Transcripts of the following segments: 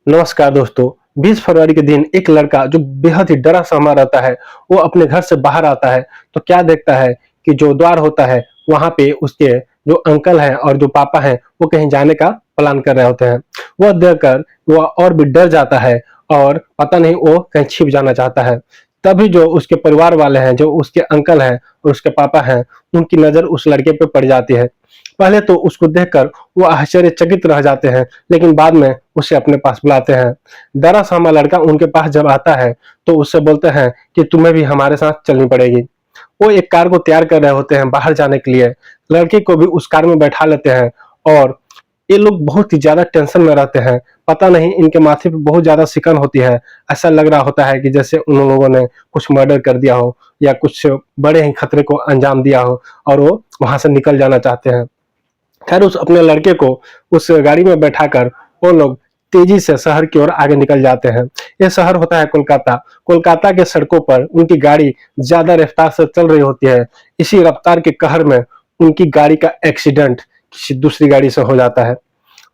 नमस्कार दोस्तों। 20 फरवरी के दिन एक लड़का जो बेहद ही डरा सहमा रहता है, वो अपने घर से बाहर आता है तो क्या देखता है कि जो द्वार होता है वहां पे उसके जो अंकल हैं और जो पापा हैं वो कहीं जाने का प्लान कर रहे होते हैं। वह देखकर वह और भी डर जाता है और पता नहीं वो कहीं छिप जाना चाहता है। तभी जो उसके परिवार वाले हैं, जो उसके अंकल हैं और उसके पापा हैं, उनकी नजर उस लड़के पे पड़ जाती है। पहले तो उसको देखकर वो आश्चर्यचकित रह जाते हैं, लेकिन बाद में उसे अपने पास बुलाते हैं। डरा सहमा लड़का उनके पास जब आता है तो उससे बोलते हैं कि तुम्हें भी हमारे साथ चलनी पड़ेगी। वो एक कार को तैयार कर रहे होते हैं बाहर जाने के लिए। लड़के को भी उस कार में बैठा लेते हैं और ये लोग बहुत ही ज्यादा टेंशन में रहते हैं। पता नहीं इनके माथे पे बहुत ज्यादा सिकन होती है। ऐसा लग रहा होता है कि जैसे उन लोगों ने कुछ मर्डर कर दिया हो या कुछ बड़े ही खतरे को अंजाम दिया हो और वो वहां से निकल जाना चाहते हैं। खैर उस अपने लड़के को उस गाड़ी में बैठाकर वो लोग तेजी से शहर की ओर आगे निकल जाते हैं। ये शहर होता है कोलकाता। कोलकाता के सड़कों पर उनकी गाड़ी ज्यादा रफ्तार से चल रही होती है। इसी रफ्तार के कहर में उनकी गाड़ी का एक्सीडेंट किसी दूसरी गाड़ी से हो जाता है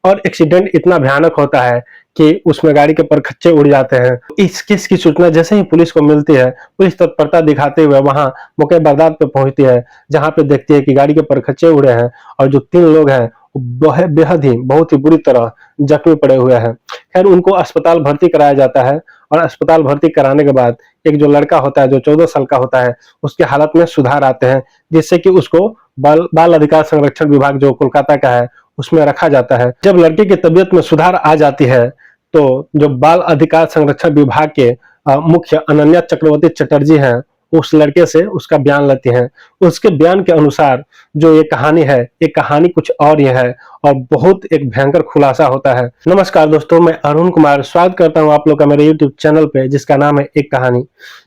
और एक्सीडेंट इतना भयानक होता है कि उसमें गाड़ी के परखच्चे उड़ जाते हैं। इस केस की सूचना जैसे ही पुलिस को मिलती है, पुलिस तत्परता दिखाते हुए वहां मौके बगदाद पे पहुंचती है, जहां पे देखती है कि गाड़ी के परखच्चे उड़े हैं और जो 3 लोग हैं वो बेहद ही बहुत ही बुरी तरह जख्मी पड़े हुए हैं। खैर उनको अस्पताल भर्ती कराया जाता है और अस्पताल भर्ती कराने के बाद एक जो लड़का होता है जो 14 साल का होता है, उसके हालत में सुधार आते हैं, जिससे कि उसको बाल बाल अधिकार संरक्षण विभाग जो कोलकाता का है उसमें रखा जाता है। जब लड़के की तबीयत में सुधार आ जाती है तो जो बाल अधिकार संरक्षण विभाग के मुख्य अनन्या चक्रवर्ती चटर्जी हैं, उस लड़के से उसका बयान लेती हैं। उसके बयान के अनुसार जो ये कहानी है, ये कहानी कुछ और ही है और बहुत एक भयंकर खुलासा होता है। नमस्कार दोस्तों, मैं अरुण कुमार स्वागत करता हूं आप लोग का मेरे यूट्यूब चैनल पे, जिसका नाम है एक कहानी।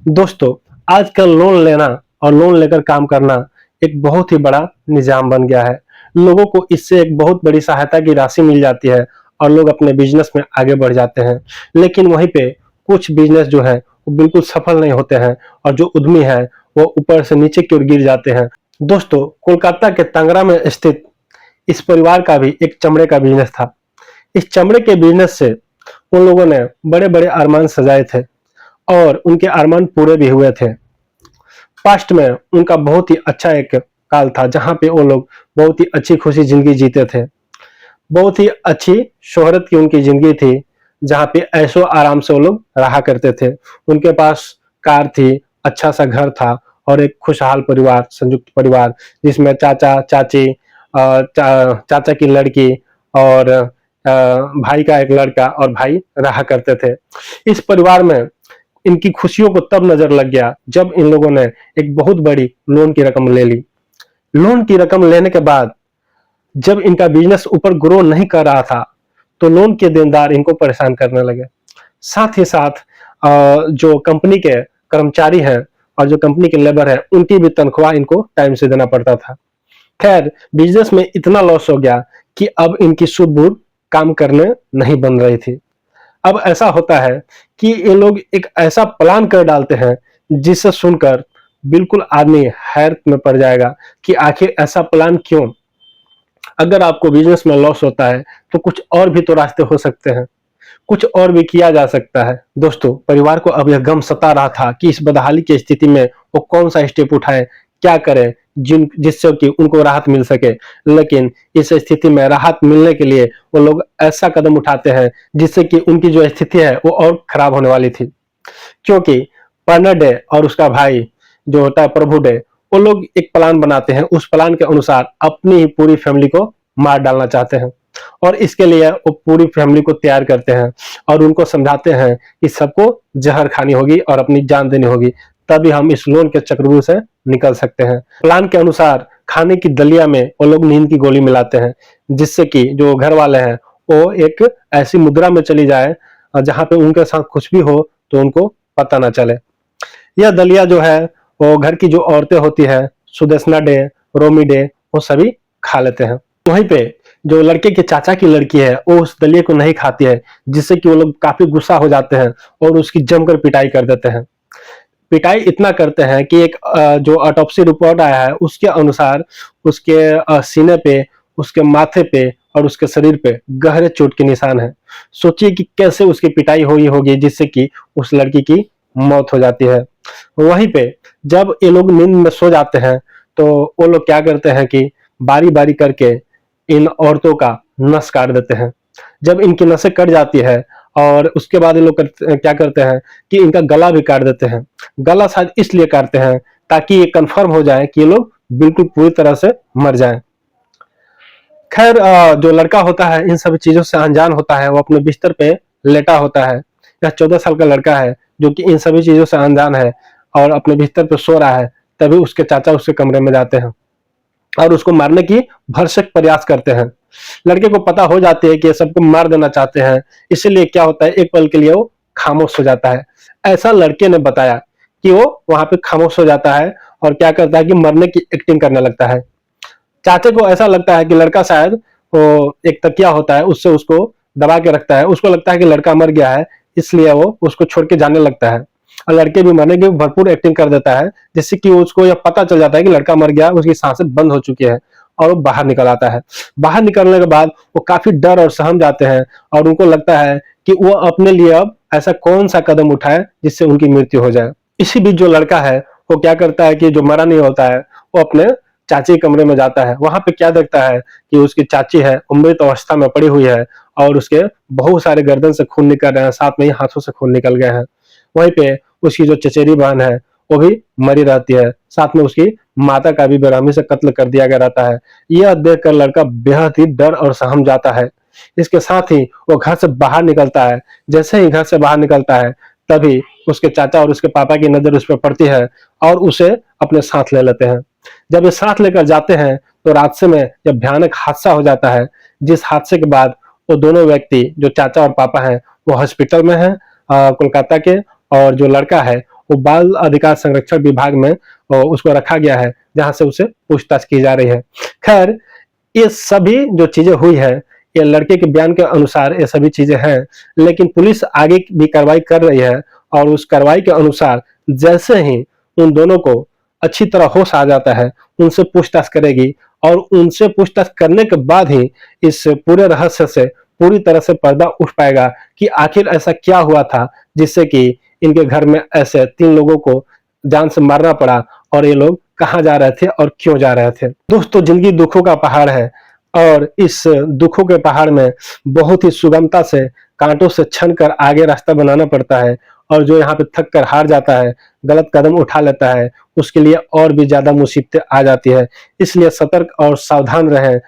दोस्तों, आजकल लोन लेना और लोन लेकर काम करना एक बहुत ही बड़ा निजाम बन गया है। लोगों को इससे एक बहुत बड़ी सहायता की राशि मिल जाती है और लोग अपने बिजनेस में आगे बढ़ जाते हैं। लेकिन वहीं पे कुछ बिजनेस जो है वो बिल्कुल सफल नहीं होते हैं और जो उद्यमी है वो ऊपर से नीचे की ओर गिर जाते हैं। दोस्तों, कोलकाता के तांगरा में स्थित इस परिवार का भी एक चमड़े का बिजनेस था। इस चमड़े के बिजनेस से उन लोगों ने बड़े बड़े अरमान सजाए थे और उनके अरमान पूरे भी हुए थे। पास्ट में उनका बहुत ही अच्छा एक काल था जहां पे वो लोग बहुत ही अच्छी खुशी जिंदगी जीते थे। बहुत ही अच्छी शोहरत की उनकी जिंदगी थी, जहां पे ऐशो आराम से वो लोग रहा करते थे। उनके पास कार थी, अच्छा सा घर था और एक खुशहाल परिवार, संयुक्त परिवार, जिसमें चाचा चाची, चाचा की लड़की और भाई का एक लड़का और भाई रहा करते थे। इस परिवार में इनकी खुशियों को तब नजर लग गया जब इन लोगों ने एक बहुत बड़ी लोन की रकम ले ली। लोन की रकम लेने के बाद जब इनका बिजनेस ऊपर ग्रो नहीं कर रहा था तो लोन के देनदार इनको परेशान करने लगे। साथ ही साथ जो कंपनी के कर्मचारी हैं और जो कंपनी के लेबर हैं, उनकी भी तनख्वाह इनको टाइम से देना पड़ता था। खैर बिजनेस में इतना लॉस हो गया कि अब इनकी सूझ बूझ काम करने नहीं बन रही थी। अब ऐसा होता है कि ये लोग एक ऐसा प्लान कर डालते हैं जिसे सुनकर बिल्कुल आदमी हैरत में पड़ जाएगा कि आखिर ऐसा प्लान क्यों। अगर आपको बिजनेस में लॉस होता है तो कुछ और भी तो रास्ते हो सकते हैं, कुछ और भी किया जा सकता है। दोस्तों, परिवार को अब यह गम सता रहा था कि इस बदहाली की स्थिति में वो कौन सा स्टेप उठाए, क्या करे जिससे कि उनको राहत मिल सके। लेकिन इस स्थिति में राहत मिलने के लिए वो लोग ऐसा कदम उठाते हैं जिससे कि उनकी जो स्थिति है वो और खराब होने वाली थी। क्योंकि पर्णा डे और उसका भाई जो होता है प्रभु डे, वो लोग एक प्लान बनाते हैं। उस प्लान के अनुसार अपनी ही पूरी फैमिली को मार डालना चाहते हैं और इसके लिए वो पूरी फैमिली को तैयार करते हैं और उनको समझाते हैं कि सबको जहर खानी होगी और अपनी जान देनी होगी, तभी हम इस लोन के चक्रव्यूह से निकल सकते हैं। प्लान के अनुसार खाने की दलिया में वो लोग नींद की गोली मिलाते हैं, जिससे कि जो घर वाले हैं वो एक ऐसी मुद्रा में चली जाए जहां पे उनके साथ कुछ भी हो तो उनको पता ना चले। यह दलिया जो है वो घर की जो औरतें होती है, सुदेशना डे, रोमी डे, वो सभी खा लेते हैं। वहीं पे जो लड़के के चाचा की लड़की है वो उस दलिया को नहीं खाती है, जिससे कि वो लोग काफी गुस्सा हो जाते हैं और उसकी जमकर पिटाई कर देते हैं। पिटाई इतना करते हैं कि एक जो ऑटोप्सी रिपोर्ट आया है उसके अनुसार उसके सीने पे, उसके माथे पे और उसके शरीर पे गहरे चोट के निशान हैं। सोचिए कि कैसे उसकी पिटाई हुई होगी जिससे कि उस लड़की की मौत हो जाती है। वहीं पे जब ये लोग नींद में सो जाते हैं तो वो लोग क्या करते हैं कि बारी-बारी करके इन औरतों का नस काट देते हैं। जब इनकी नसें कट जाती है और उसके बाद ये लोग क्या करते हैं कि इनका गला भी काट देते हैं। गला शायद इसलिए काटते हैं ताकि ये कंफर्म हो जाए कि ये लोग बिल्कुल पूरी तरह से मर जाएं। खैर जो लड़का होता है इन सभी चीजों से अनजान होता है, वो अपने बिस्तर पे लेटा होता है। यह 14 साल का लड़का है जो कि इन सभी चीजों से अनजान है और अपने बिस्तर पे सो रहा है। तभी उसके चाचा उसके कमरे में जाते हैं और उसको मारने की भरसक प्रयास करते हैं। लड़के को पता हो जाती है कि ये सबको मार देना चाहते हैं, इसीलिए क्या होता है एक पल के लिए वो खामोश हो जाता है। ऐसा लड़के ने बताया कि वो वहां पे खामोश हो जाता है और क्या करता है कि मरने की एक्टिंग करने लगता है। चाचे को ऐसा लगता है कि लड़का शायद वो एक तकिया होता है उससे उसको दबा के रखता है, उसको लगता है कि लड़का मर गया है, इसलिए वो उसको छोड़ के जाने लगता है और लड़के भी मरने की भरपूर एक्टिंग कर देता है जिससे कि उसको यह पता चल जाता है कि लड़का मर गया, उसकी सांसें बंद हो चुकी है और वो बाहर निकल आता है। बाहर निकलने के बाद वो काफी डर और सहम जाते हैं और उनको लगता है कि वो अपने लिए अब ऐसा कौन सा कदम उठाए जिससे उनकी मृत्यु हो जाए। इसी बीच जो लड़का है वो क्या करता है कि जो मरा नहीं होता है वो अपने चाची के कमरे में जाता है। वहां पे क्या देखता है कि उसकी चाची है मृत अवस्था में पड़ी हुई है और उसके बहुत सारे गर्दन से खून निकल रहे हैं, साथ में ही हाथों से खून निकल गए हैं। वहीं पे उसकी जो चचेरी बहन है वो भी मरी रहती है, साथ में उसकी माता का भी बेरहमी से कत्ल कर दिया गया रहता है। यह देखकर लड़का बेहद ही डर और सहम जाता है। इसके साथ ही वो घर से बाहर निकलता है। जैसे ही घर से बाहर निकलता है तभी उसके चाचा और उसके पापा की नजर उस पर पड़ती है और उसे अपने साथ ले लेते हैं। जब ये साथ लेकर जाते हैं तो रास्ते में जब भयानक हादसा हो जाता है, जिस हादसे के बाद वो दोनों व्यक्ति जो चाचा और पापा हैं वो हॉस्पिटल में हैं कोलकाता के, और जो लड़का है वो बाल अधिकार संरक्षण विभाग में उसको रखा गया है जहां से उसे पूछताछ की जा रही है। खैर ये सभी जो चीजें हुई है ये लड़के के बयान के अनुसार ये सभी चीजें हैं, लेकिन पुलिस आगे भी कार्रवाई कर रही है और उस कार्रवाई के अनुसार जैसे ही उन दोनों को अच्छी तरह होश आ जाता है उनसे पूछताछ करेगी और उनसे पूछताछ करने के बाद ही इस पूरे रहस्य से पूरी तरह से पर्दा उठ पाएगा कि आखिर ऐसा क्या हुआ था जिससे कि इनके घर में ऐसे 3 लोगों को जान से मारना पड़ा और ये लोग कहाँ जा रहे थे और क्यों जा रहे थे। दोस्तों जिंदगी दुखों का पहाड़ है और इस दुखों के पहाड़ में बहुत ही सुगमता से कांटों से छन कर आगे रास्ता बनाना पड़ता है और जो यहाँ पे थक कर हार जाता है, गलत कदम उठा लेता है, उसके लिए और भी ज्यादा मुसीबतें आ जाती है। इसलिए सतर्क और सावधान रहें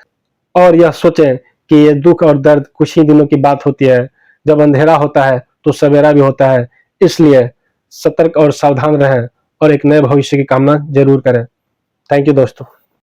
और यह सोचें कि ये दुख और दर्द कुछ ही दिनों की बात होती है। जब अंधेरा होता है तो सवेरा भी होता है। इसलिए सतर्क और सावधान रहें और एक नए भविष्य की कामना जरूर करें। थैंक यू दोस्तों।